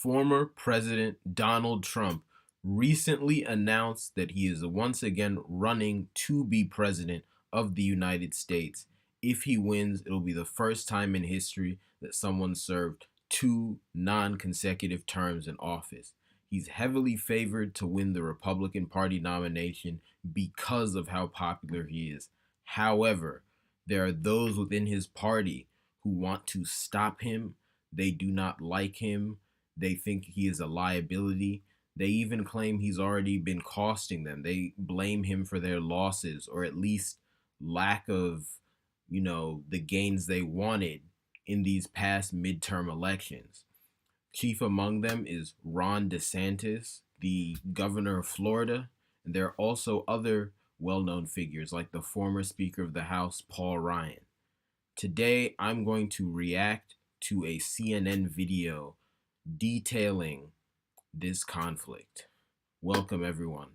Former President Donald Trump recently announced that he is once again running to be president of the United States. If he wins, it'll be the first time in history that someone served two non-consecutive terms in office. He's heavily favored to win the Republican Party nomination because of how popular he is. However, there are those within his party who want to stop him. They do not like him. They think he is a liability. They even claim he's already been costing them. They blame him for their losses, or at least lack of, the gains they wanted in these past midterm elections. Chief among them is Ron DeSantis, the governor of Florida. And there are also other well-known figures like the former Speaker of the House, Paul Ryan. Today, I'm going to react to a CNN video detailing this conflict. Welcome, everyone.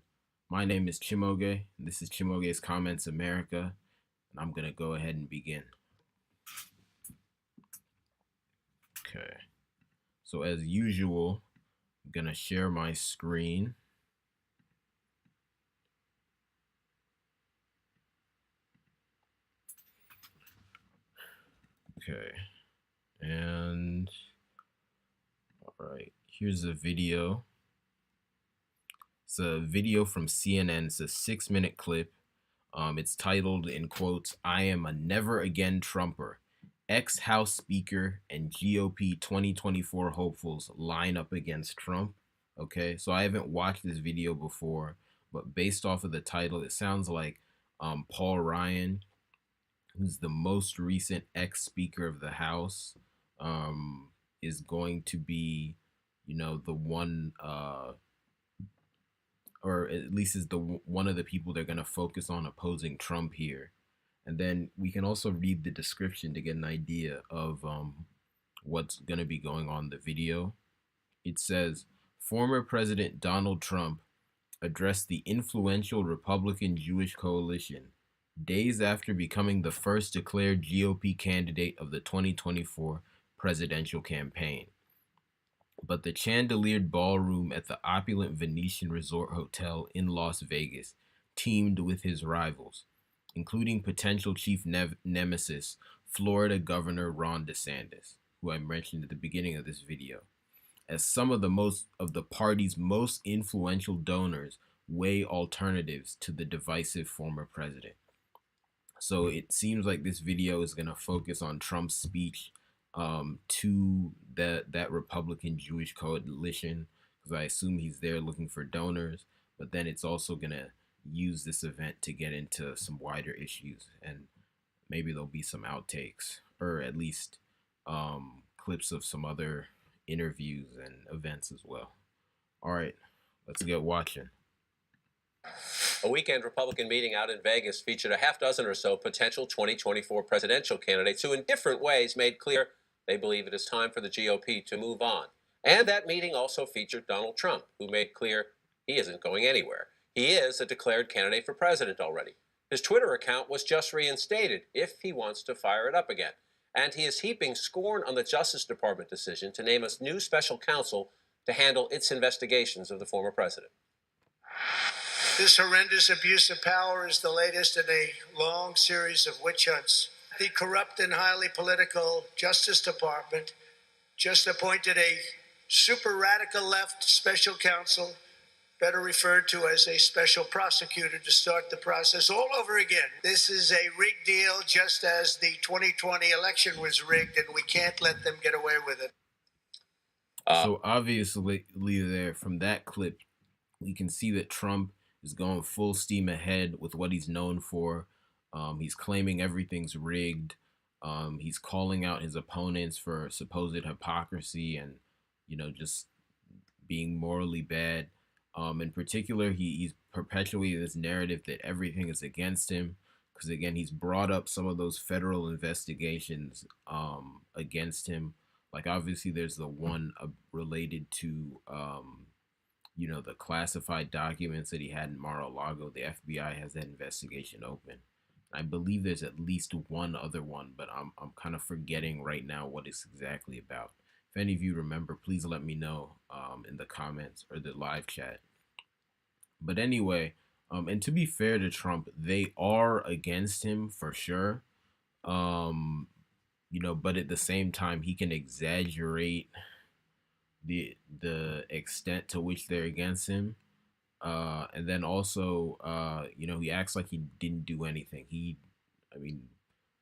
My name is Chimoge, and this is Chimoge's Comments America, and I'm going to go ahead and begin. Okay. So as usual, I'm going to share my screen. Okay. And all right, here's a video. It's a video from CNN. It's a 6-minute clip. It's titled, in quotes, "I am a never again Trumper. Ex-House Speaker and GOP 2024 hopefuls line up against Trump." Okay, so I haven't watched this video before, but based off of the title, it sounds like Paul Ryan, who's the most recent ex-Speaker of the House, is going to be, the one, or at least is the one of the people they're going to focus on opposing Trump here. And then we can also read the description to get an idea of what's going to be going on in the video. It says, former President Donald Trump addressed the influential Republican Jewish coalition days after becoming the first declared GOP candidate of the 2024 presidential campaign. But the chandeliered ballroom at the opulent Venetian Resort Hotel in Las Vegas teemed with his rivals, including potential chief nemesis, Florida Governor Ron DeSantis, who I mentioned at the beginning of this video, as some of the party's most influential donors weigh alternatives to the divisive former president. So it seems like this video is going to focus on Trump's speech to that Republican Jewish coalition, because I assume he's there looking for donors, but then it's also going to use this event to get into some wider issues, and maybe there'll be some outtakes, or at least clips of some other interviews and events as well. All right, let's get watching. A weekend Republican meeting out in Vegas featured a half dozen or so potential 2024 presidential candidates who in different ways made clear they believe it is time for the GOP to move on. And that meeting also featured Donald Trump, who made clear he isn't going anywhere. He is a declared candidate for president already. His Twitter account was just reinstated if he wants to fire it up again. And he is heaping scorn on the Justice Department decision to name a new special counsel to handle its investigations of the former president. This horrendous abuse of power is the latest in a long series of witch hunts. The corrupt and highly political Justice Department just appointed a super radical left special counsel, better referred to as a special prosecutor, to start the process all over again. This is a rigged deal, just as the 2020 election was rigged, and we can't let them get away with it. So obviously there, from that clip, we can see that Trump is going full steam ahead with what he's known for. He's claiming everything's rigged. He's calling out his opponents for supposed hypocrisy and, just being morally bad. In particular, he's perpetuating this narrative that everything is against him, because, again, he's brought up some of those federal investigations against him. Like, obviously, there's the one related to the classified documents that he had in Mar-a-Lago. The FBI has that investigation open. I believe there's at least one other one, but I'm kind of forgetting right now what it's exactly about. If any of you remember, please let me know in the comments or the live chat. But anyway, and to be fair to Trump, they are against him for sure. Um, but at the same time, he can exaggerate the extent to which they're against him. And then also, he acts like he didn't do anything. I mean,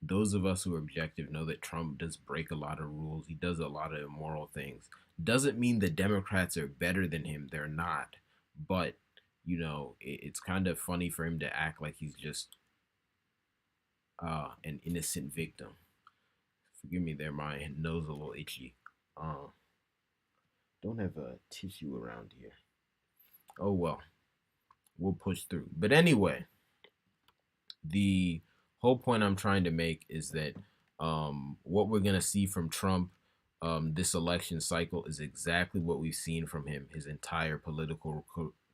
those of us who are objective know that Trump does break a lot of rules. He does a lot of immoral things. Doesn't mean the Democrats are better than him. They're not. But, it's kind of funny for him to act like he's just an innocent victim. Forgive me there, my nose a little itchy. Don't have a tissue around here. Oh well, we'll push through. But anyway, the whole point I'm trying to make is that what we're gonna see from Trump this election cycle is exactly what we've seen from him his entire political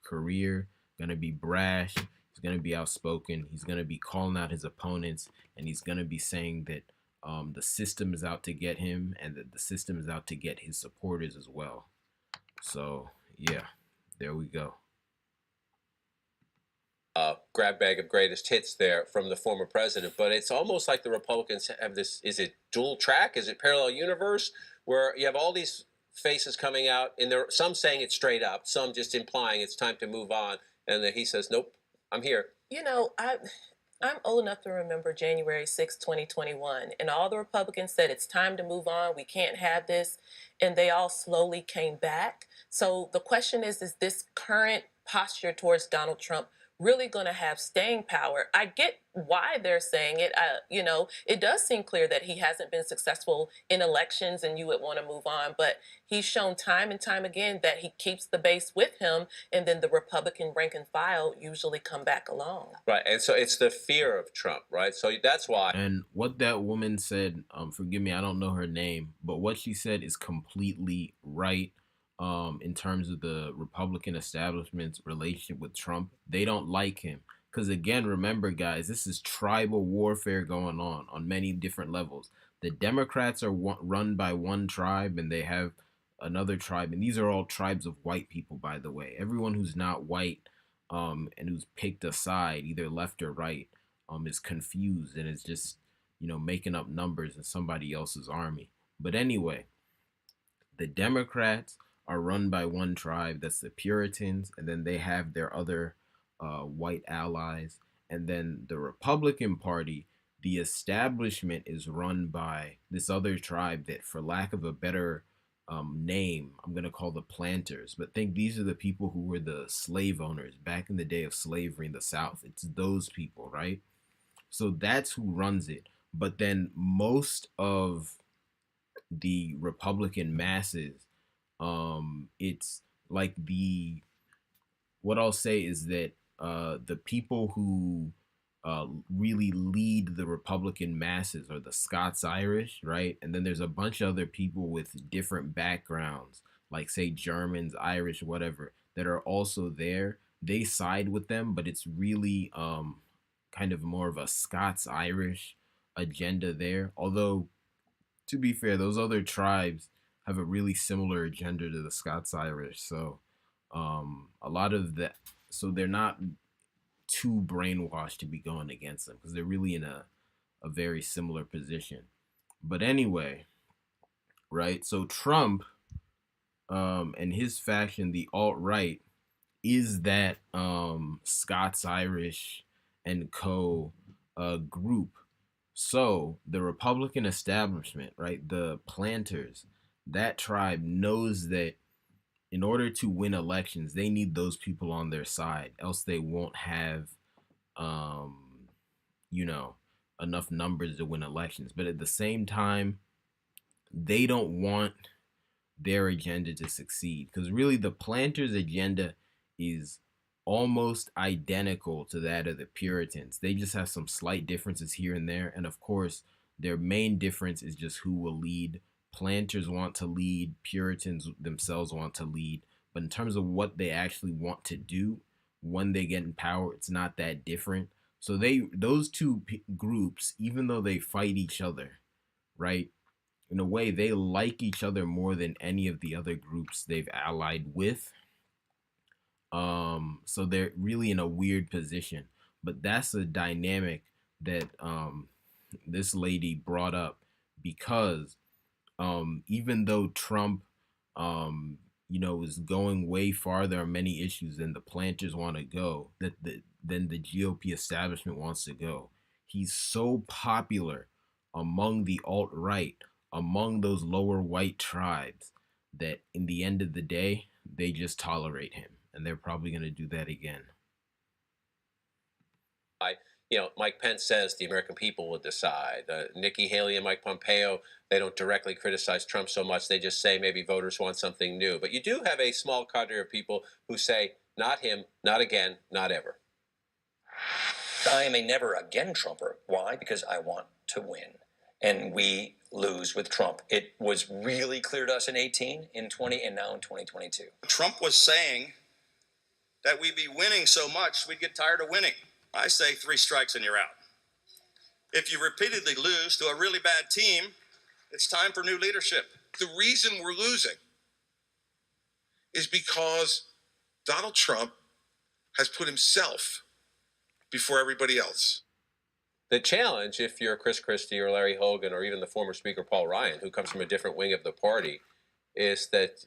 career. Gonna be brash. He's gonna be outspoken. He's gonna be calling out his opponents, and he's gonna be saying that the system is out to get him, and that the system is out to get his supporters as well. So yeah, there we go. Grab bag of greatest hits there from the former president, but it's almost like the Republicans have this, is it dual track? Is it parallel universe where you have all these faces coming out and there some saying it straight up, some just implying it's time to move on, and then he says, nope, I'm here. I'm old enough to remember January 6, 2021, and all the Republicans said it's time to move on, we can't have this, and they all slowly came back. So the question is this current posture towards Donald Trump really going to have staying power? I get why they're saying it. It does seem clear that he hasn't been successful in elections and you would want to move on, but he's shown time and time again that he keeps the base with him, and then the Republican rank and file usually come back along. Right, and so it's the fear of Trump, right? So that's why. And what that woman said, forgive me, I don't know her name, but what she said is completely right. In terms of the Republican establishment's relationship with Trump, they don't like him. Because again, remember guys, this is tribal warfare going on many different levels. The Democrats are run by one tribe and they have another tribe. And these are all tribes of white people, by the way. Everyone who's not white and who's picked a side, either left or right, is confused and is just, making up numbers in somebody else's army. But anyway, the Democrats are run by one tribe, that's the Puritans, and then they have their other white allies. And then the Republican Party, the establishment, is run by this other tribe that, for lack of a better name, I'm going to call the planters. But think these are the people who were the slave owners back in the day of slavery in the South. It's those people, right? So that's who runs it. But then most of the Republican masses, it's like what I'll say is that the people who really lead the Republican masses are the Scots-Irish, right? And then there's a bunch of other people with different backgrounds, like say Germans, Irish, whatever, that are also there. They side with them, but it's really kind of more of a Scots-Irish agenda there. Although, to be fair, those other tribes have a really similar agenda to the Scots-Irish. So a lot of that, so they're not too brainwashed to be going against them because they're really in a very similar position. But anyway, right, so Trump and his faction, the alt-right, is that Scots-Irish and co group. So the Republican establishment, right, the planters, that tribe knows that in order to win elections, they need those people on their side, else they won't have, enough numbers to win elections. But at the same time, they don't want their agenda to succeed, because really the planters' agenda is almost identical to that of the Puritans. They just have some slight differences here and there. And of course, their main difference is just who will lead. Planters want to lead, Puritans themselves want to lead. But in terms of what they actually want to do when they get in power, it's not that different. So those two groups, even though they fight each other, right, in a way, they like each other more than any of the other groups they've allied with. So they're really in a weird position. But that's a dynamic that this lady brought up because even though Trump, is going way farther on many issues than the planters want to go, than the GOP establishment wants to go. He's so popular among the alt-right, among those lower white tribes, that in the end of the day, they just tolerate him. And they're probably going to do that again. Mike Pence says the American people will decide. Nikki Haley and Mike Pompeo, they don't directly criticize Trump so much. They just say maybe voters want something new. But you do have a small cadre of people who say, not him, not again, not ever. I am a never again Trumper. Why? Because I want to win. And we lose with Trump. It was really clear to us in 18, in 20, and now in 2022. Trump was saying that we'd be winning so much we'd get tired of winning. I say 3 strikes and you're out. If you repeatedly lose to a really bad team, it's time for new leadership. The reason we're losing is because Donald Trump has put himself before everybody else. The challenge, if you're Chris Christie or Larry Hogan or even the former Speaker Paul Ryan, who comes from a different wing of the party, is that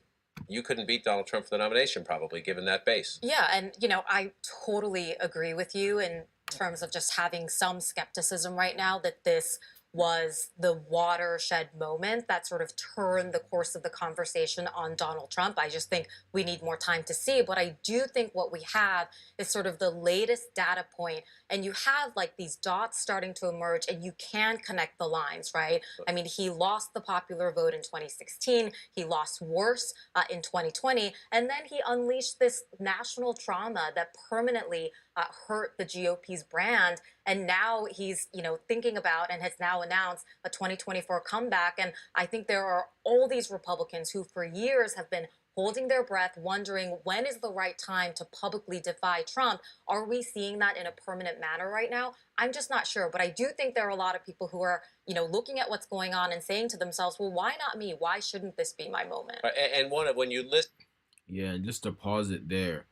you couldn't beat Donald Trump for the nomination, probably, given that base. Yeah, and, I totally agree with you in terms of just having some skepticism right now that this was the watershed moment that sort of turned the course of the conversation on Donald Trump. I just think we need more time to see. But I do think what we have is sort of the latest data point, and you have like these dots starting to emerge, and you can connect the lines, right? I mean, he lost the popular vote in 2016. He lost worse in 2020. And then he unleashed this national trauma that permanently hurt the GOP's brand. And now he's, thinking about and has now announced a 2024 comeback. And I think there are all these Republicans who for years have been holding their breath, wondering when is the right time to publicly defy Trump. Are we seeing that in a permanent manner right now? I'm just not sure. But I do think there are a lot of people who are, looking at what's going on and saying to themselves, well, why not me? Why shouldn't this be my moment? And when you list... Yeah, and just to pause it there,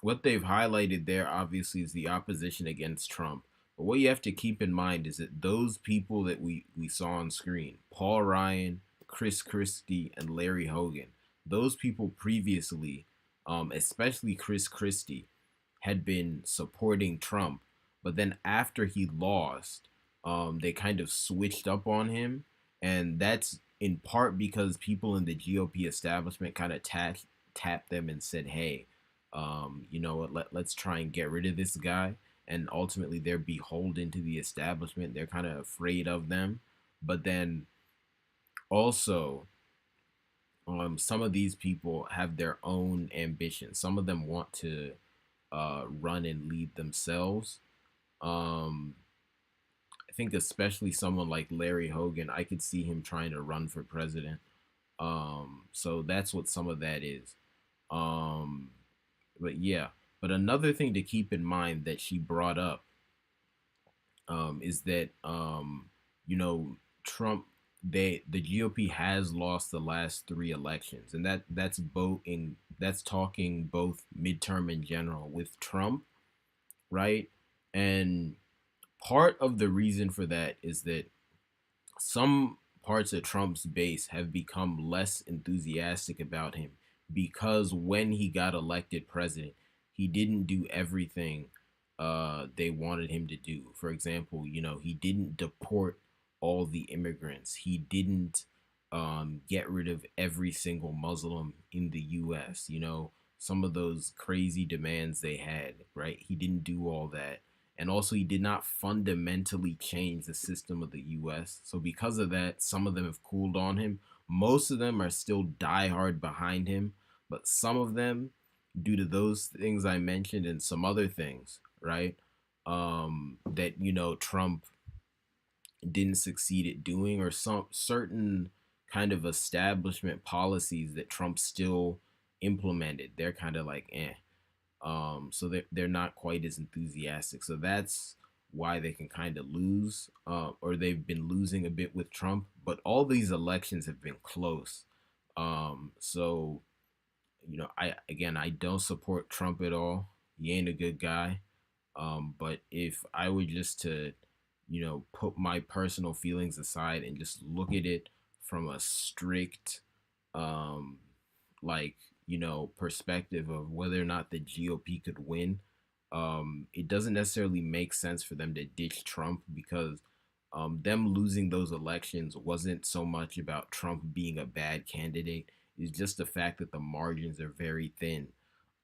what they've highlighted there obviously is the opposition against Trump. But what you have to keep in mind is that those people that we saw on screen, Paul Ryan, Chris Christie, and Larry Hogan, those people previously, especially Chris Christie, had been supporting Trump. But then after he lost, they kind of switched up on him. And that's in part because people in the GOP establishment kind of tapped them and said, hey, let's try and get rid of this guy. And ultimately they're beholden to the establishment. They're kind of afraid of them. But then also, some of these people have their own ambitions. Some of them want to run and lead themselves. I think especially someone like Larry Hogan, I could see him trying to run for president. So that's what some of that is. But yeah, but another thing to keep in mind that she brought up is that, Trump, the GOP has lost the last 3 elections, and that's talking both midterm and general with Trump, right? And part of the reason for that is that some parts of Trump's base have become less enthusiastic about him because when he got elected president, he didn't do everything they wanted him to do. For example, he didn't deport all the immigrants. He didn't get rid of every single Muslim in the U.S. Some of those crazy demands they had, right? He didn't do all that. And also, he did not fundamentally change the system of the U.S. So because of that, some of them have cooled on him. Most of them are still diehard behind him. But some of them, due to those things I mentioned and some other things, right, that, Trump didn't succeed at doing, or some certain kind of establishment policies that Trump still implemented, they're kind of like, so they're not quite as enthusiastic. So that's why they can kind of lose, or they've been losing a bit with Trump. But all these elections have been close. So I don't support Trump at all. He ain't a good guy. But if I were just to, put my personal feelings aside and just look at it from a strict, um, like, perspective of whether or not the GOP could win, it doesn't necessarily make sense for them to ditch Trump because them losing those elections wasn't so much about Trump being a bad candidate. It's just the fact that the margins are very thin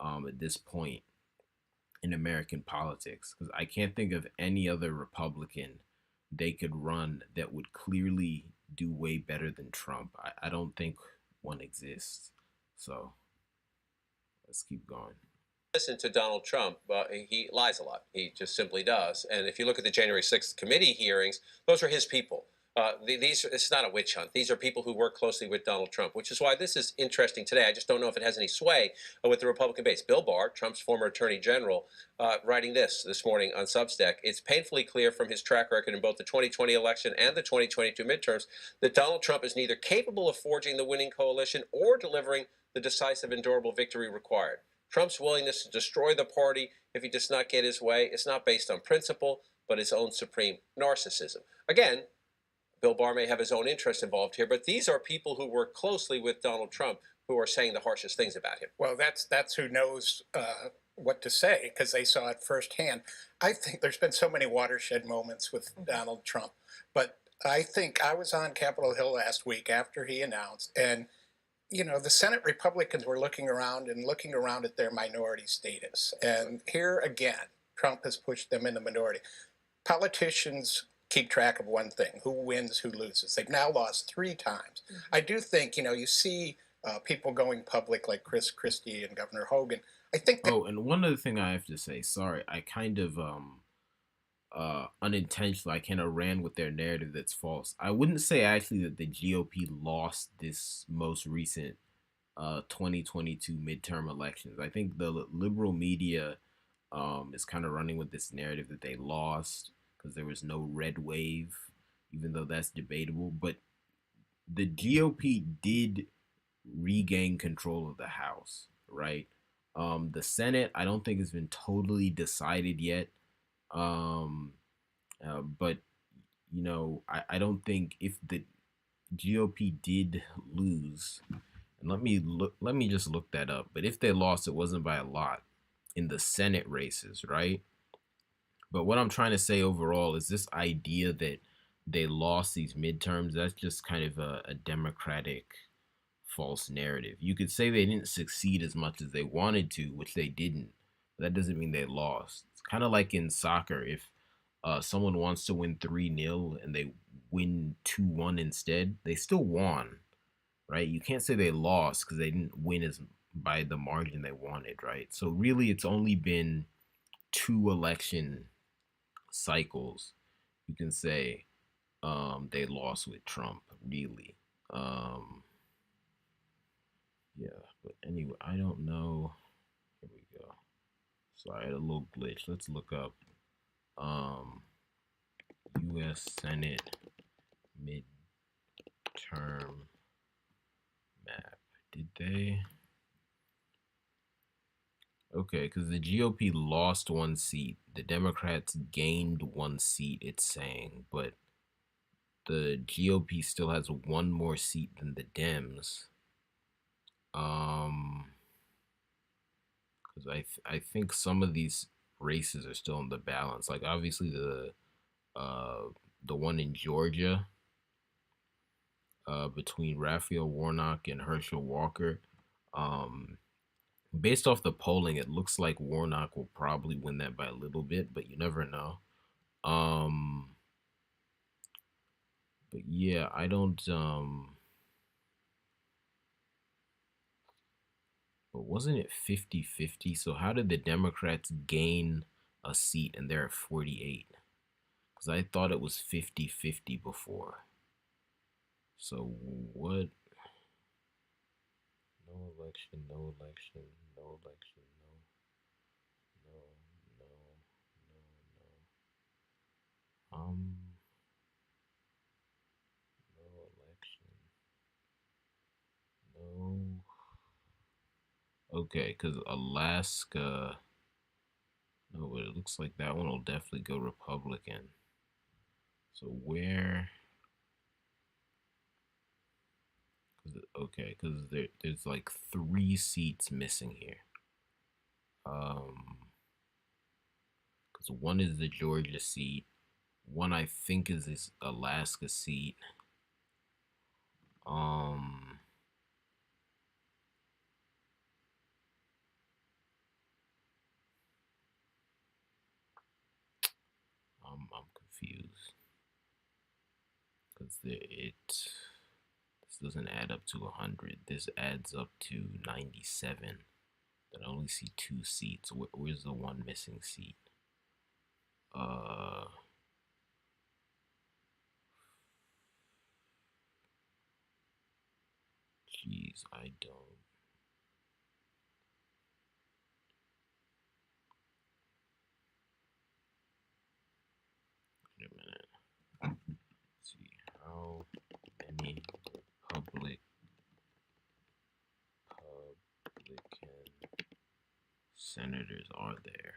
at this point in American politics. Because I can't think of any other Republican they could run that would clearly do way better than Trump. I don't think one exists. So let's keep going. Listen to Donald Trump, he lies a lot. He just simply does. And if you look at the January 6th committee hearings, those are his people. It's not a witch hunt. These are people who work closely with Donald Trump, which is why this is interesting today. I just don't know if it has any sway with the Republican base. Bill Barr, Trump's former attorney general, writing this morning on Substack. It's painfully clear from his track record in both the 2020 election and the 2022 midterms that Donald Trump is neither capable of forging the winning coalition or delivering the decisive and durable victory required. Trump's willingness to destroy the party if he does not get his way is not based on principle, but his own supreme narcissism. Again, Bill Barr may have his own interest involved here, but these are people who work closely with Donald Trump who are saying the harshest things about him. Well, that's who knows what to say because they saw it firsthand. I think there's been so many watershed moments with Donald Trump, but I think I was on Capitol Hill last week after he announced, and the Senate Republicans were looking around at their minority status, and here again, Trump has pushed them in the minority. Politicians keep track of one thing: who wins, who loses. They've now lost 3 times. I do think, you see people going public like Chris Christie and Governor Hogan. I think that. Oh, and one other thing I have to say, sorry, I kind of unintentionally I kind of ran with their narrative that's false. I wouldn't say actually that the GOP lost this most recent 2022 midterm elections. I think the liberal media is kind of running with this narrative that they lost because there was no red wave, even though that's debatable. But the GOP did regain control of the House, right? The Senate, I don't think has been totally decided yet. But I don't think if the GOP did lose, and let me just look that up. But if they lost, it wasn't by a lot in the Senate races, right? But what I'm trying to say overall is this idea that they lost these midterms, that's just kind of a Democratic false narrative. You could say they didn't succeed as much as they wanted to, which they didn't. But that doesn't mean they lost. It's kind of like in soccer. If someone wants to win 3-0 and they win 2-1 instead, they still won, right? You can't say they lost because they didn't win as by the margin they wanted, right? So really, it's only been 2 election cycles you can say they lost with Trump, really. Yeah, but anyway, I don't know. Here we go. Sorry, I had a little glitch. Let's look up U.S. Senate midterm map. Did they? Okay, because the GOP lost 1 seat. The Democrats gained 1 seat, it's saying, but the GOP still has 1 more seat than the Dems. Because I think some of these races are still in the balance. Like obviously the one in Georgia, between Raphael Warnock and Herschel Walker. Based off the polling, it looks like Warnock will probably win that by a little bit, but you never know. But yeah, I don't. But wasn't it 50-50? So how did the Democrats gain a seat and they're at 48? Because I thought it was 50-50 before. So what? No election, no election, no election, no, no, no, no, no. Okay, because Alaska. No, but it looks like that one will definitely go Republican. So where? Okay, because there's like 3 seats missing here. Because one is the Georgia seat, one I think is this Alaska seat. I'm confused because this doesn't add up to 100. This adds up to 97. But I only see 2 seats. Where's the one missing seat? Jeez, I don't. Wait a minute. Let's see how many Republican senators are there?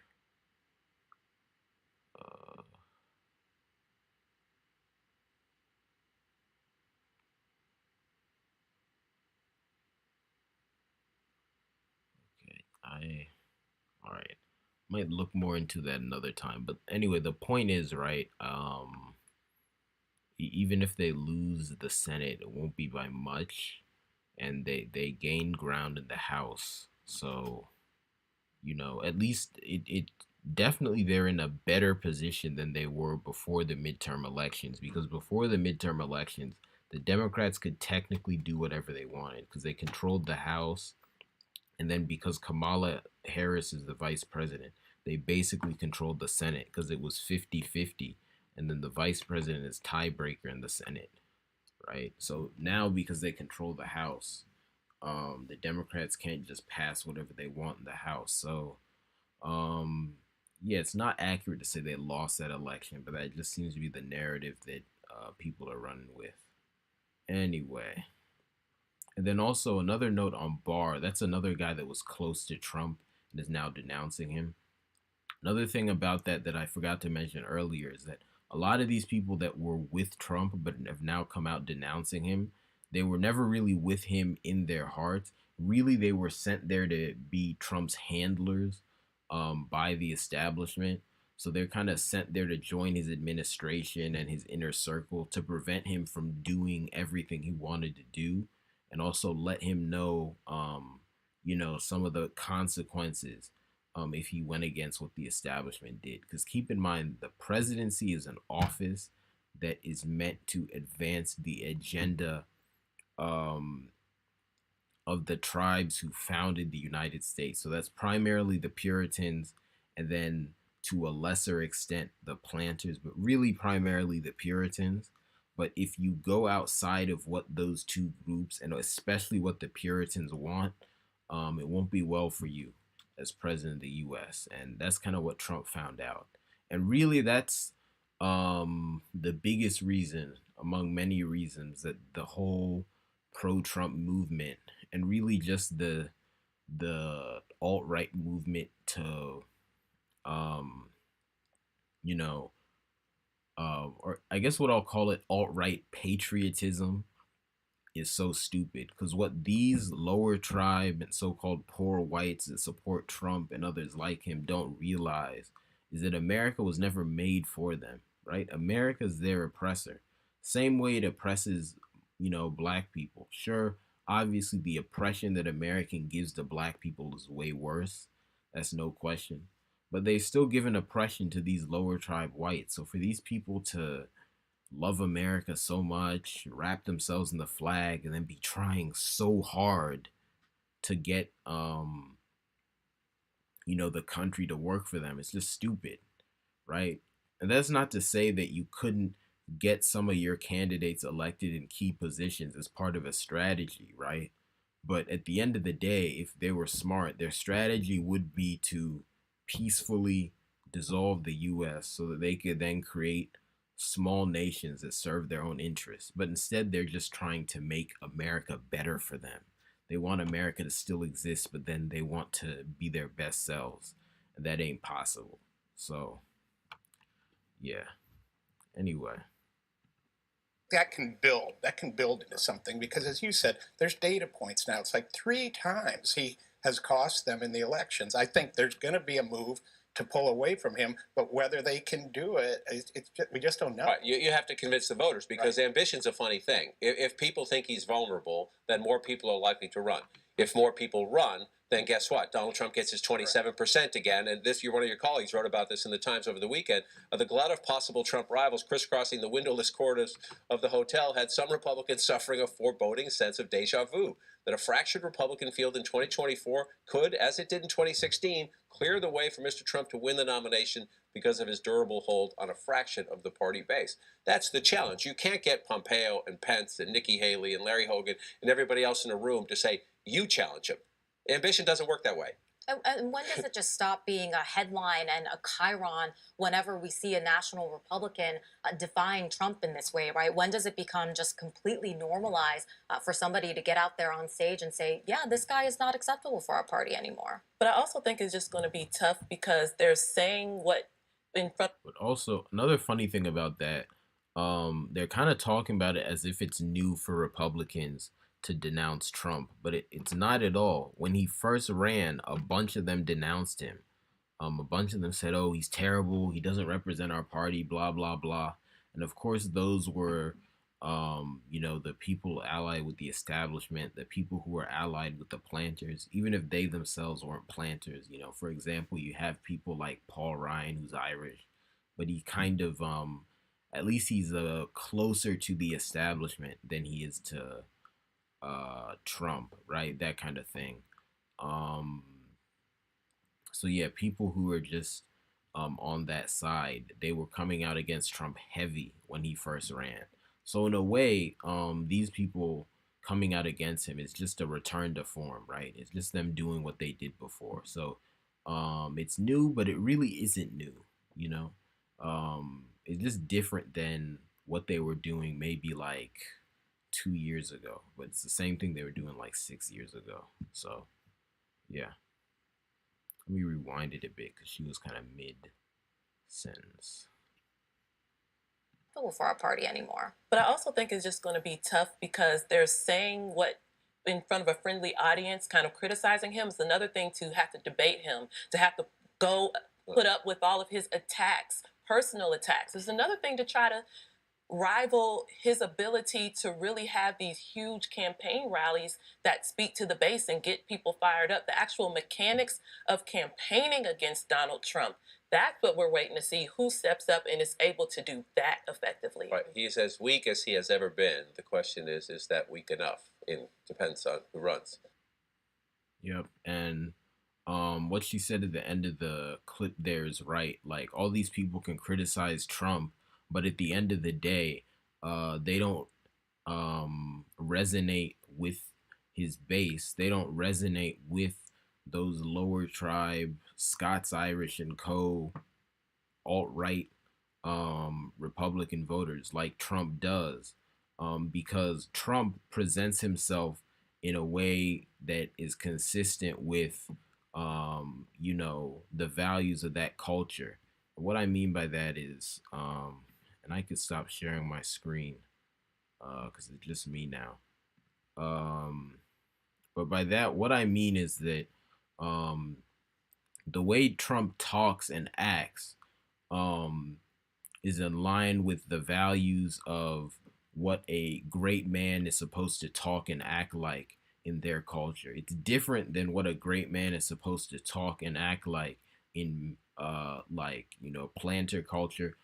Okay, all right. Might look more into that another time. But anyway, the point is, right, even if they lose the Senate, it won't be by much. And they gain ground in the House. So, at least it definitely they're in a better position than they were before the midterm elections, because before the midterm elections, the Democrats could technically do whatever they wanted because they controlled the House. And then because Kamala Harris is the vice president, they basically controlled the Senate because it was 50-50. And then the vice president is tiebreaker in the Senate, right? So now because they control the House, the Democrats can't just pass whatever they want in the House. So, yeah, it's not accurate to say they lost that election, but that just seems to be the narrative that people are running with. Anyway. And then also another note on Barr. That's another guy that was close to Trump and is now denouncing him. Another thing about that I forgot to mention earlier is that a lot of these people that were with Trump but have now come out denouncing him, they were never really with him in their hearts. Really, they were sent there to be Trump's handlers by the establishment. So they're kind of sent there to join his administration and his inner circle to prevent him from doing everything he wanted to do, and also let him know, some of the consequences if he went against what the establishment did. Because keep in mind, the presidency is an office that is meant to advance the agenda of the tribes who founded the United States. So that's primarily the Puritans, and then to a lesser extent the planters, but really primarily the Puritans. But if you go outside of what those two groups, and especially what the Puritans want, it won't be well for you as president of the U.S. And that's kind of what Trump found out. And really, that's the biggest reason, among many reasons, that the whole pro-Trump movement, and really just the alt-right movement to, or I guess what I'll call it, alt-right patriotism, is so stupid. Because what these lower tribe and so-called poor whites that support Trump and others like him don't realize is that America was never made for them, right? America's their oppressor. Same way it oppresses, black people. Sure, obviously the oppression that American gives to black people is way worse. That's no question. But they still give an oppression to these lower tribe whites. So for these people to love America so much, wrap themselves in the flag, and then be trying so hard to get the country to work for them, it's just stupid, right? And that's not to say that you couldn't get some of your candidates elected in key positions as part of a strategy, right? But at the end of the day, if they were smart, their strategy would be to peacefully dissolve the US so that they could then create small nations that serve their own interests. But instead, they're just trying to make America better for them. they want America to still exist, but then they want to be their best selves, and that ain't possible. So, yeah. Anyway, that can build into something, because as you said, there's data points now. It's like 3 times he has cost them in the elections. I think there's going to be a move to pull away from him, but whether they can do it, we just don't know. Right. You have to convince the voters, because ambition's a funny thing. If people think he's vulnerable, then more people are likely to run. If more people run, then guess what? Donald Trump gets his 27% again. And one of your colleagues wrote about this in the Times over the weekend. The glut of possible Trump rivals crisscrossing the windowless corridors of the hotel had some Republicans suffering a foreboding sense of deja vu, that a fractured Republican field in 2024 could, as it did in 2016, clear the way for Mr. Trump to win the nomination because of his durable hold on a fraction of the party base. That's the challenge. You can't get Pompeo and Pence and Nikki Haley and Larry Hogan and everybody else in a room to say, you challenge him. Ambition doesn't work that way. And when does it just stop being a headline and a chyron whenever we see a national Republican defying Trump in this way, right? When does it become just completely normalized for somebody to get out there on stage and say, yeah, this guy is not acceptable for our party anymore? But I also think it's just going to be tough because they're saying what in front. but also another funny thing about that, they're kind of talking about it as if it's new for Republicans to denounce Trump, but it's not at all. When he first ran, a bunch of them denounced him. A bunch of them said, oh, he's terrible, he doesn't represent our party, blah, blah, blah. And of course, those were, the people allied with the establishment, the people who were allied with the planters, even if they themselves weren't planters. For example, you have people like Paul Ryan, who's Irish, but he kind of, at least he's closer to the establishment than he is to Trump, right? That kind of thing. So yeah, people who are just on that side, they were coming out against Trump heavy when he first ran. So in a way, these people coming out against him is just a return to form, right? It's just them doing what they did before. So it's new, but it really isn't new, It's just different than what they were doing maybe like 2 years ago, but it's the same thing they were doing like 6 years ago. So yeah, let me rewind it a bit because she was kind of mid-sentence. For our party anymore. But I also think it's just going to be tough because they're saying what in front of a friendly audience, kind of criticizing him. Is another thing to have to debate him, to have to go put up with all of his attacks, personal attacks. It's another thing to try to rival his ability to really have these huge campaign rallies that speak to the base and get people fired up. The actual mechanics of campaigning against Donald Trump, that's what we're waiting to see, who steps up and is able to do that effectively. Right. He's as weak as he has ever been. The question is that weak enough? It depends on who runs. Yep. And what she said at the end of the clip there is right. Like, all these people can criticize Trump, but at the end of the day, they don't resonate with his base. They don't resonate with those lower tribe, Scots, Irish, and co alt-right Republican voters like Trump does, because Trump presents himself in a way that is consistent with, the values of that culture. What I mean by that is, and I could stop sharing my screen because it's just me now. But by that, what I mean is that the way Trump talks and acts is in line with the values of what a great man is supposed to talk and act like in their culture. It's different than what a great man is supposed to talk and act like in planter culture.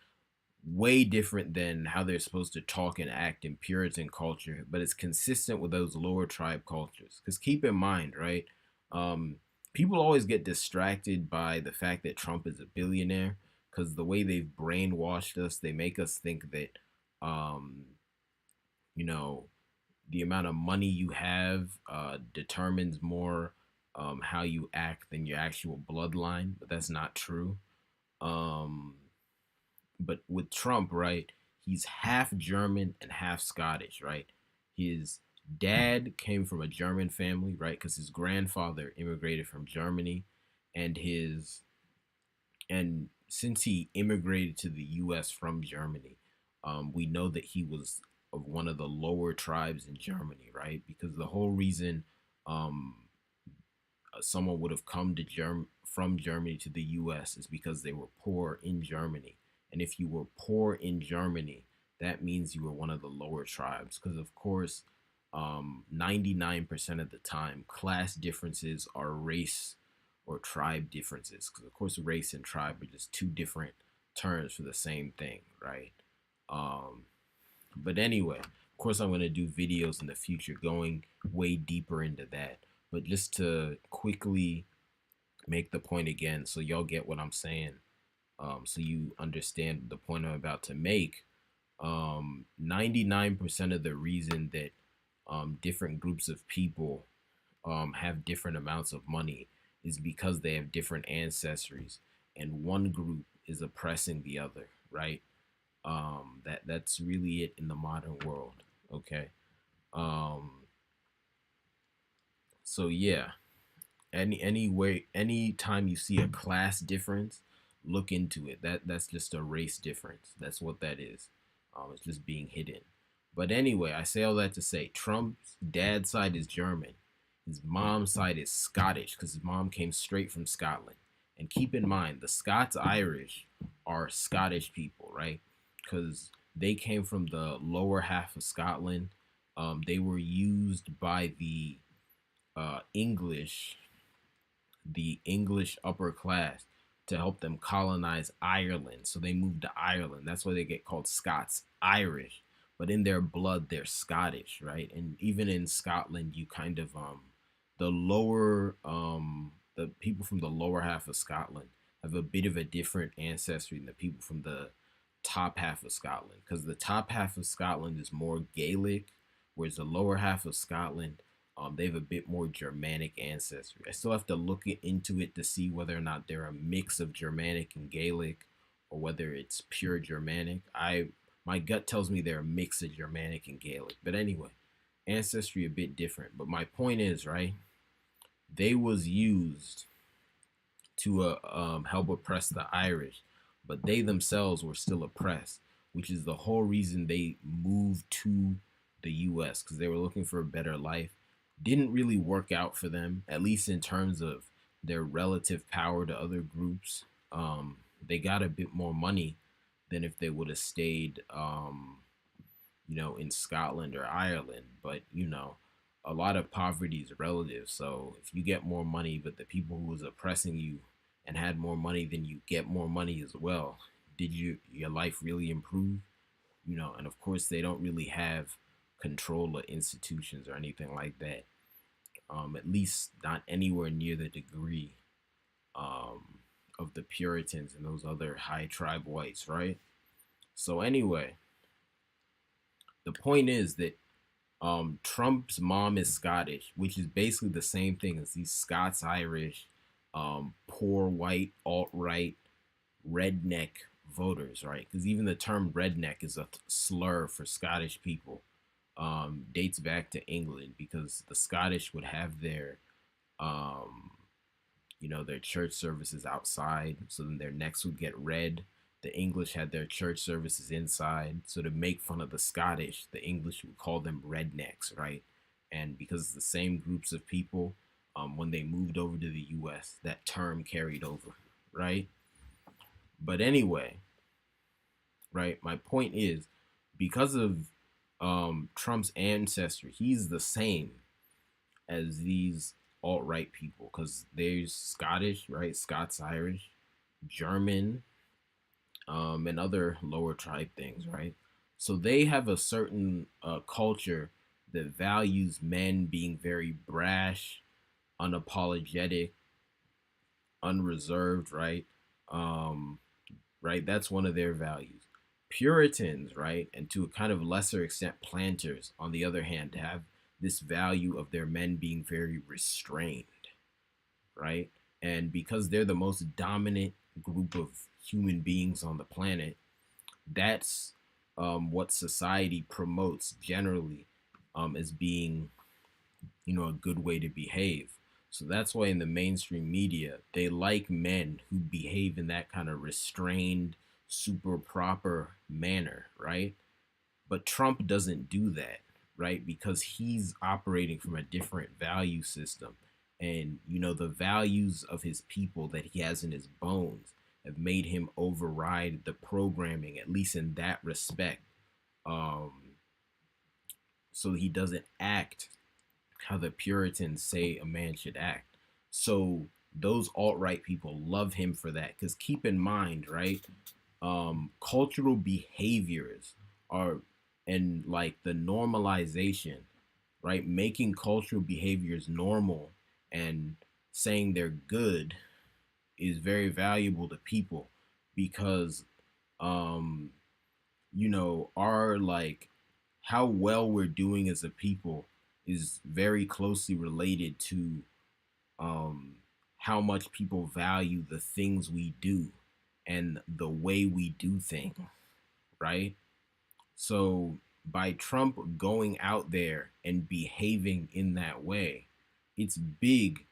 Way different than how they're supposed to talk and act in Puritan culture, but it's consistent with those lower tribe cultures. Because keep in mind, right, people always get distracted by the fact that Trump is a billionaire, because the way they've brainwashed us, they make us think that, the amount of money you have determines more how you act than your actual bloodline, but that's not true. But with Trump, right, he's half German and half Scottish, right? His dad came from a German family, right? Because his grandfather immigrated from Germany, and since he immigrated to the U.S. from Germany, we know that he was of one of the lower tribes in Germany, right? Because the whole reason um, someone would have come to from Germany to the U.S. is because they were poor in Germany, and if you were poor in Germany, that means you were one of the lower tribes. Because of course, 99% of the time, class differences are race or tribe differences. Because of course, race and tribe are just two different terms for the same thing, right? Um, but anyway, of course, I'm going to do videos in the future going way deeper into that. But just to quickly make the point again, so y'all get what I'm saying, so you understand the point I'm about to make. 99% of the reason that different groups of people have different amounts of money is because they have different ancestries, and one group is oppressing the other, right? That's really it in the modern world. Okay. So yeah, anytime you see a class difference, look into it. That's just a race difference. That's what that is. It's just being hidden. But anyway, I say all that to say Trump's dad's side is German. His mom's side is Scottish because his mom came straight from Scotland. And keep in mind, the Scots Irish are Scottish people, right? Because they came from the lower half of Scotland. They were used by the English upper class to help them colonize Ireland. So they moved to Ireland. That's why they get called Scots Irish. But in their blood, they're Scottish, right? And even in Scotland, you kind of the people from the lower half of Scotland have a bit of a different ancestry than the people from the top half of Scotland, because the top half of Scotland is more Gaelic, whereas the lower half of Scotland, they have a bit more Germanic ancestry. I still have to look into it to see whether or not they're a mix of Germanic and Gaelic, or whether it's pure Germanic. My gut tells me they're a mix of Germanic and Gaelic. But anyway, ancestry a bit different. But my point is, right, they was used to help oppress the Irish, but they themselves were still oppressed, which is the whole reason they moved to the U.S., because they were looking for a better life. Didn't really work out for them, at least in terms of their relative power to other groups. They got a bit more money than if they would have stayed, in Scotland or Ireland. But, a lot of poverty is relative. So if you get more money, but the people who was oppressing you and had more money, then you get more money as well. Did your life really improve? And of course they don't really have control of institutions or anything like that. At least not anywhere near the degree of the Puritans and those other high tribe whites, right? So anyway, the point is that Trump's mom is Scottish, which is basically the same thing as these Scots Irish, poor white, alt-right, redneck voters, right? Because even the term redneck is a slur for Scottish people. Dates back to England, because the Scottish would have their their church services outside, so then their necks would get red. The English had their church services inside, so to make fun of the Scottish, the English would call them rednecks, right? And because it's the same groups of people, when they moved over to the U.S., that term carried over, right? But anyway, right, my point is, because of Trump's ancestry, he's the same as these alt-right people, because there's Scottish, right? Scots Irish, German, and other lower tribe things, right? So they have a certain culture that values men being very brash, unapologetic, unreserved, right? Right? That's one of their values. Puritans, right, and to a kind of lesser extent planters, on the other hand, have this value of their men being very restrained, right? And because they're the most dominant group of human beings on the planet, that's what society promotes generally, as being, a good way to behave. So that's why in the mainstream media, they like men who behave in that kind of restrained, super proper manner, right? But Trump doesn't do that, right? Because he's operating from a different value system. And, the values of his people that he has in his bones have made him override the programming, at least in that respect. Um, so he doesn't act how the Puritans say a man should act. So those alt-right people love him for that. Because keep in mind, right? Cultural behaviors are, and like the normalization, right? Making cultural behaviors normal and saying they're good is very valuable to people because, um, our like how well we're doing as a people is very closely related to um, how much people value the things we do and the way we do things, right? So by Trump going out there and behaving in that way, it's big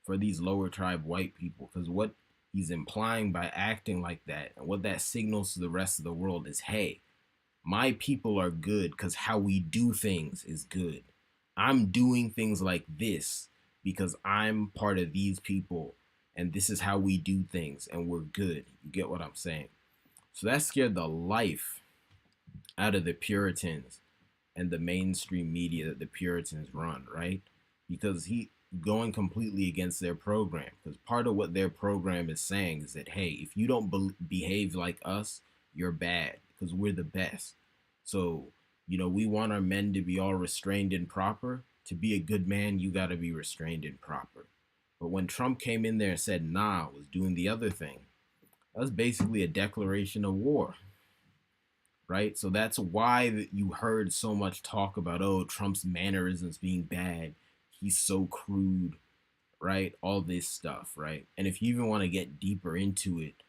for these lower tribe white people because what he's implying by acting like that and what that signals to the rest of the world is, hey, my people are good because how we do things is good. I'm doing things like this because I'm part of these people and this is how we do things and we're good. You get what I'm saying? So that scared the life out of the Puritans and the mainstream media that the Puritans run, right? Because he going completely against their program. Because part of what their program is saying is that, hey, if you don't behave like us, you're bad because we're the best. So, we want our men to be all restrained and proper. To be a good man, you got to be restrained and proper. But when Trump came in there and said, nah, was doing the other thing, that was basically a declaration of war, right? So that's why you heard so much talk about, oh, Trump's mannerisms being bad. He's so crude, right? All this stuff, right? And if you even want to get deeper into it,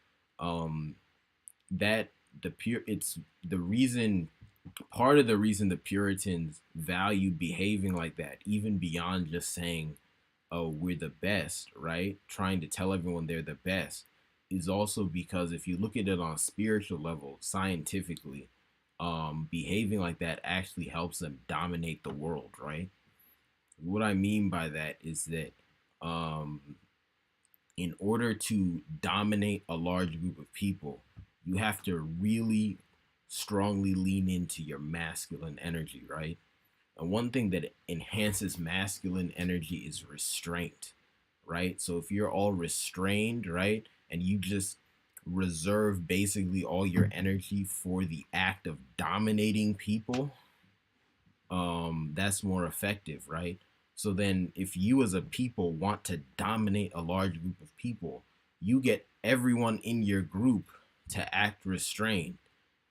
that it's the reason, part of the reason the Puritans valued behaving like that, even beyond just saying, oh, we're the best, right? Trying to tell everyone they're the best, is also because if you look at it on a spiritual level, scientifically, behaving like that actually helps them dominate the world, right? What I mean by that is that in order to dominate a large group of people, you have to really strongly lean into your masculine energy, right? And one thing that enhances masculine energy is restraint, right? So if you're all restrained, right, and you just reserve basically all your energy for the act of dominating people, that's more effective, right? So then if you as a people want to dominate a large group of people, you get everyone in your group to act restrained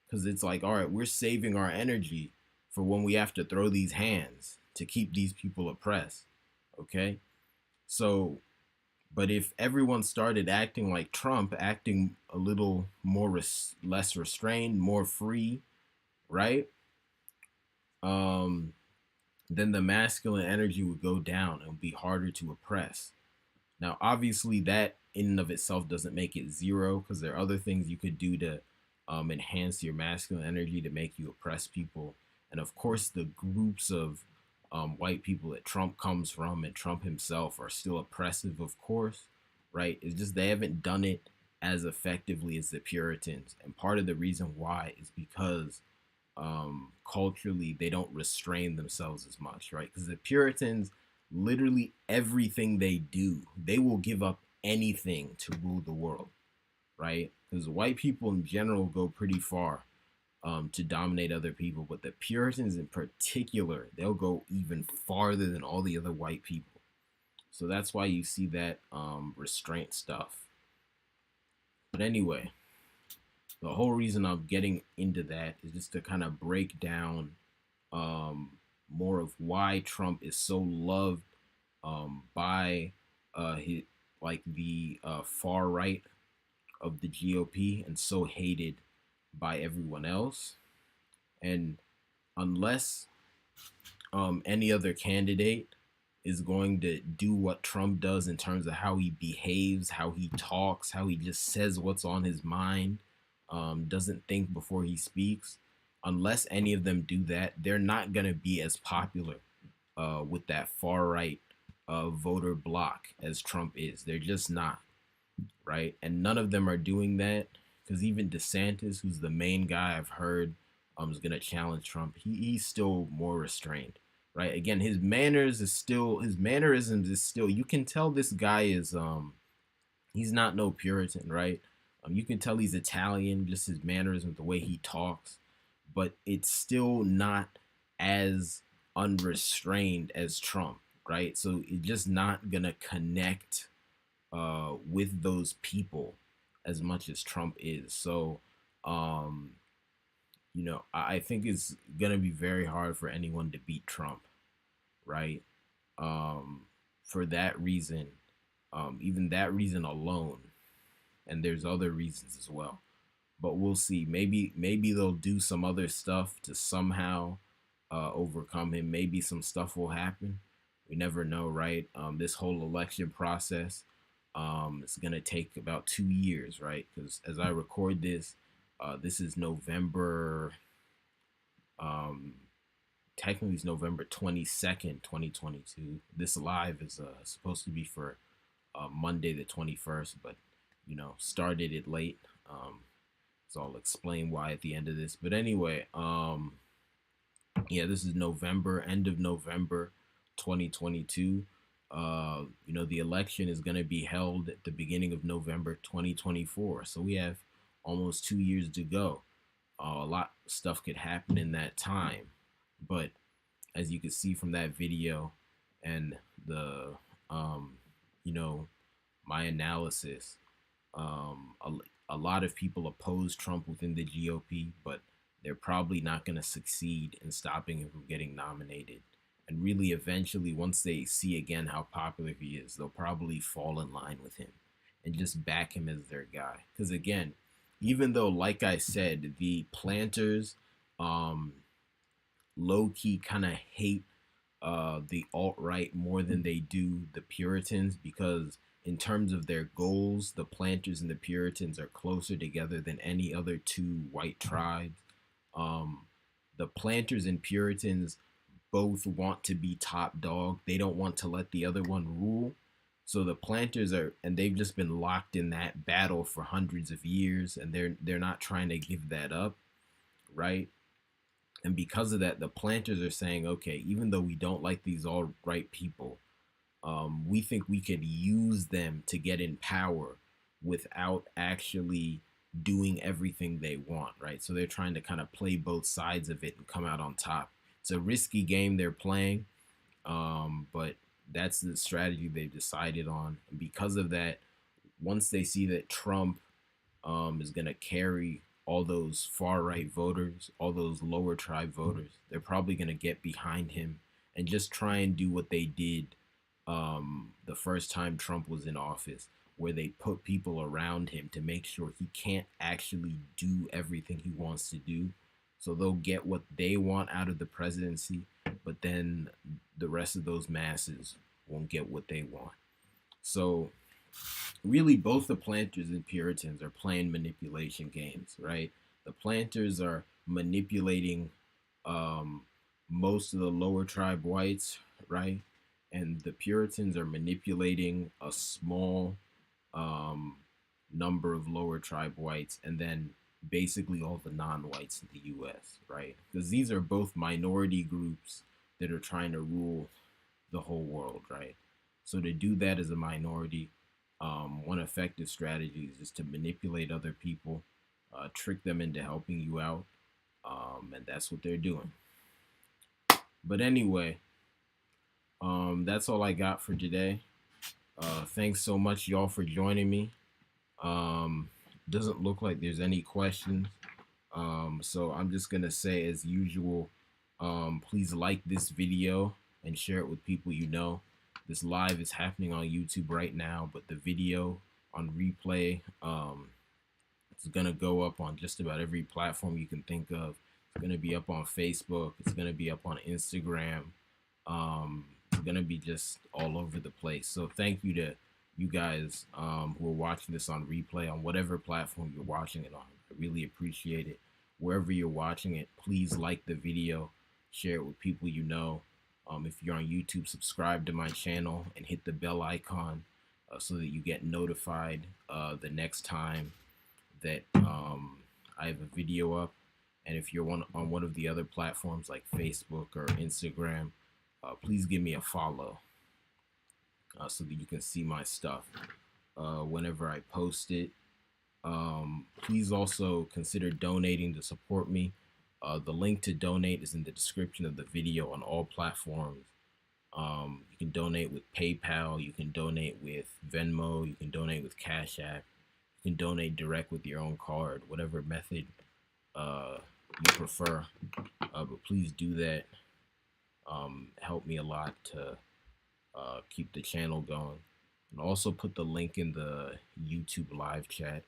because it's like, all right, we're saving our energy for when we have to throw these hands to keep these people oppressed, okay? So, but if everyone started acting like Trump, acting a little more less restrained, more free, right? Then the masculine energy would go down and be harder to oppress. Now, obviously, that in and of itself doesn't make it zero because there are other things you could do to enhance your masculine energy to make you oppress people. And of course, the groups of white people that Trump comes from and Trump himself are still oppressive, of course, right? It's just they haven't done it as effectively as the Puritans. And part of the reason why is because culturally they don't restrain themselves as much, right? Because the Puritans, literally everything they do, they will give up anything to rule the world, right? Because white people in general go pretty far to dominate other people, but the Puritans in particular, they'll go even farther than all the other white people. So that's why you see that restraint stuff. But anyway, the whole reason I'm getting into that is just to kind of break down more of why Trump is so loved by his, like the far right of the GOP and so hated by everyone else. And unless any other candidate is going to do what Trump does in terms of how he behaves, how he talks, how he just says what's on his mind, doesn't think before he speaks. Unless any of them do that, they're not going to be as popular with that far right voter bloc as Trump is. They're just not, right? And none of them are doing that, because even DeSantis, who's the main guy I've heard is going to challenge Trump, he's still more restrained, right? Again, his mannerisms is still, you can tell this guy is he's not no Puritan, right? You can tell he's Italian, just his mannerisms, the way he talks, but it's still not as unrestrained as Trump, right? So it's just not gonna connect with those people as much as Trump is. So, you know, I think it's gonna be very hard for anyone to beat Trump, right? For that reason, even that reason alone, and there's other reasons as well. But we'll see. Maybe they'll do some other stuff to somehow overcome him. Maybe some stuff will happen. We never know, right? This whole election process, it's gonna take about 2 years, right? Because as I record this, this is November. Technically, it's November 22nd, 2022. This live is supposed to be for Monday the 21st, but you know, started it late. So I'll explain why at the end of this. But anyway, yeah, this is November, end of November 2022. You know, the election is going to be held at the beginning of November 2024. So we have almost 2 years to go. A lot of stuff could happen in that time. But as you can see from that video and the, you know, my analysis, a lot of people oppose Trump within the GOP, but they're probably not going to succeed in stopping him from getting nominated. And really, eventually, once they see again how popular he is, they'll probably fall in line with him and just back him as their guy. Because again, even though, like I said, the planters low-key kind of hate the alt-right more than they do the Puritans, because in terms of their goals, the planters and the Puritans are closer together than any other two white tribes. The planters and Puritans both want to be top dog. They don't want to let the other one rule. So the planters are, and they've just been locked in that battle for hundreds of years, and they're not trying to give that up, right? And because of that, the planters are saying, okay, even though we don't like these all right people, we think we could use them to get in power without actually doing everything they want, right? So they're trying to kind of play both sides of it and come out on top. It's a risky game they're playing, but that's the strategy they've decided on. And because of that, once they see that Trump is going to carry all those far-right voters, all those lower tribe voters, they're probably going to get behind him and just try and do what they did the first time Trump was in office, where they put people around him to make sure he can't actually do everything he wants to do. So they'll get what they want out of the presidency, but then the rest of those masses won't get what they want. So really, both the planters and Puritans are playing manipulation games, right? The planters are manipulating most of the lower tribe whites, right? And the Puritans are manipulating a small number of lower tribe whites, and then basically all the non-whites in the U.S., right? Because these are both minority groups that are trying to rule the whole world, right? So to do that as a minority, one effective strategy is just to manipulate other people, trick them into helping you out, and that's what they're doing. But anyway, that's all I got for today. Thanks so much, y'all, for joining me. Doesn't look like there's any questions, so I'm just gonna say, as usual, please like this video and share it with people you know. This live is happening on YouTube right now, but the video on replay, it's gonna go up on just about every platform you can think of. It's gonna be up on Facebook. It's gonna be up on Instagram. It's gonna be just all over the place. So thank you to you guys who are watching this on replay on whatever platform you're watching it on. I really appreciate it. Wherever you're watching it, please like the video, share it with people you know. If you're on YouTube, subscribe to my channel and hit the bell icon so that you get notified the next time that I have a video up. And if you're on one of the other platforms like Facebook or Instagram, please give me a follow so that you can see my stuff whenever I post it. Please also consider donating to support me. The link to donate is in the description of the video on all platforms. You can donate with PayPal, you can donate with Venmo, you can donate with Cash App, you can donate direct with your own card, whatever method you prefer. But please do that. Help me a lot to keep the channel going. And also put the link in the YouTube live chat.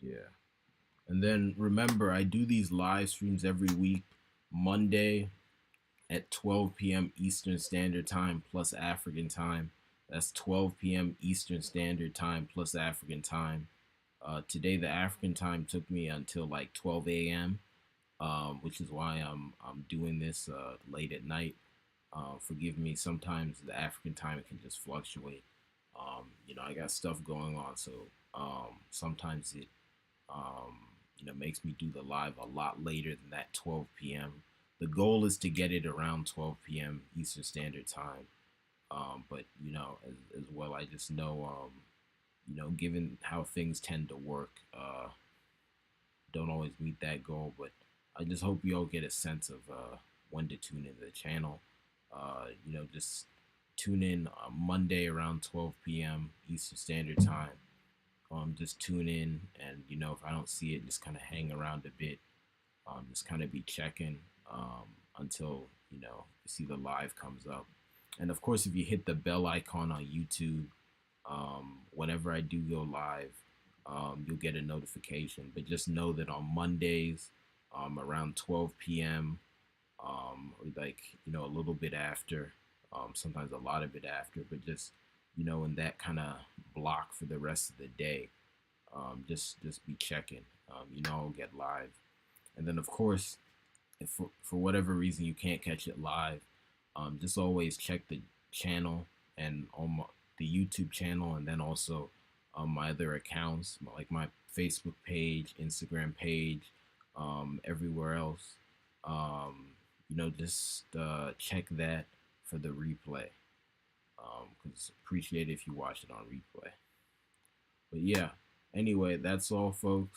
Yeah. And then remember, I do these live streams every week, Monday at 12 p.m. Eastern Standard Time plus African time. That's 12 p.m. Eastern Standard Time plus African time. Today, the African time took me until like 12 a.m., which is why I'm doing this late at night. Forgive me, sometimes the African time can just fluctuate. I got stuff going on, so sometimes it makes me do the live a lot later than that 12 p.m. The goal is to get it around 12 p.m. Eastern Standard Time. But as well, I just know, given how things tend to work, don't always meet that goal. But I just hope you all get a sense of when to tune into the channel. Just tune in Monday around 12 p.m. Eastern Standard Time. Just tune in, and if I don't see it, just kind of hang around a bit. Just kind of be checking until you see the live comes up. And of course, if you hit the bell icon on YouTube, whenever I do go live, you'll get a notification. But just know that on Mondays, around 12 p.m., or like a little bit after, sometimes a lot of it after, but just in that kind of block for the rest of the day, just be checking. I'll get live. And then of course, if for whatever reason you can't catch it live, just always check the channel and on the YouTube channel, and then also my other accounts like my Facebook page, Instagram page, everywhere else. Just check that for the replay. Because appreciate it if you watch it on replay. But yeah, anyway, that's all, folks.